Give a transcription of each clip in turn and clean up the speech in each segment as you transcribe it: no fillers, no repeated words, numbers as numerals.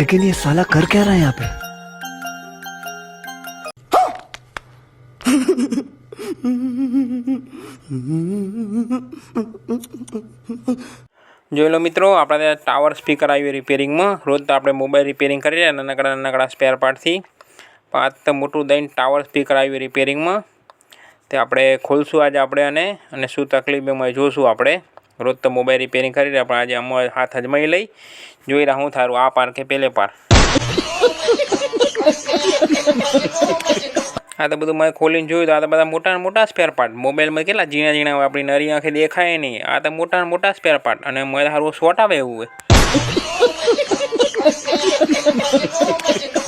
लेकिन ये साला कर क्या रहा है यहाँ पे? જોઈ લો મિત્રો, આપણે ત્યાં ટાવર સ્પીકર આવ્યું રિપેરિંગમાં. રોજ તો આપણે મોબાઈલ રિપેરિંગ કરી રહ્યા નાનકડા સ્પેર પાર્ટથી, પણ આજ તો મોટું દઈને ટાવર સ્પીકર આવ્યું રિપેરિંગમાં. તે આપણે ખોલશું આજે આપણે અને શું તકલીફ એમાં જોશું આપણે. રોજ તો મોબાઈલ રિપેરિંગ કરી રહ્યા, પણ આજે અમે હાથ અજમાઈ લઈ જોઈ રહ્યા હું થારું આ પાર કે પેલે પાર. આ તો બધું મેં ખોલીને જોયું તો આ તો બધા મોટા સ્પેર પાર્ટ. મોબાઈલમાં કેટલા ઝીણા ઝીણા હોય, આપણી નરી આંખે દેખાય નહીં. આ તો મોટા સ્પેર પાર્ટ અને મને સારું શોર્ટ આવે એવું હોય.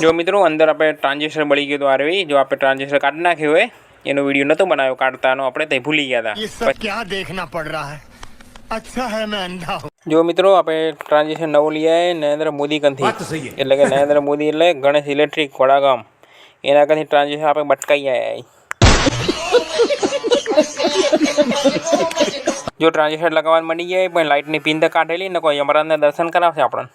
જો મિત્રો, અંદર આપણે ટ્રાન્ઝિસ્ટર બળી ગયું તો આ રહી. જો આપણે ટ્રાન્ઝિસ્ટર કાઢી નાખ્યું હોય, એનો વિડીયો નહોતો બનાવ્યો કાઢતાનો, આપણે તે ભૂલી ગયા હતા. क्या देखना पड़ रहा है? अच्छा है मैं अंधा हूँ. જો મિત્રો, આપણે ટ્રાન્ઝિસ્ટર નવું લઈ આવ્યા નરેન્દ્ર મોદી કંથી, એટલે કે નરેન્દ્ર મોદી એટલે ગણેશ ઇલેક્ટ્રિક વડાગામ. એના કંથી ટ્રાન્ઝિસ્ટર આપણે બટકાઈ આવ્યા. જો ટ્રાન્ઝિસ્ટર લગાવવાનું મળી જાય પણ લાઇટની પિન તો કાઢેલી ને કોઈ યમરાજને દર્શન કરાવશે આપણને.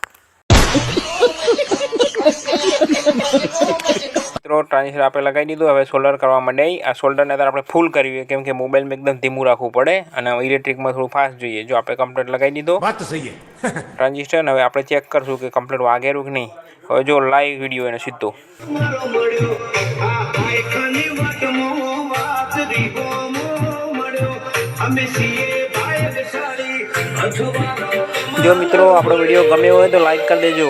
મિત્રો, ટ્રાન્ઝિસ્ટર આપણે લગાવી દીધું. હવે સોલ્ડર કરવા માંડે. આ સોલ્ડરને અત્યારે આપણે ફૂલ કરવી કેમ કે મોબાઈલમાં એકદમ ધીમું રાખવું પડે અને ઇલેક્ટ્રિકમાં થોડું ફાસ્ટ જોઈએ. જો આપણે કમ્પ્લીટ લગાવી દીધો ટ્રાન્ઝિસ્ટર. હવે આપણે ચેક કરશું કે કમ્પ્લીટ વાગેરું કે નહીં. હવે જો લાઈવ વિડીયો એને સીધો. જો મિત્રો, આપણો વિડીયો ગમ્યો હોય તો લાઈક કરી દેજો.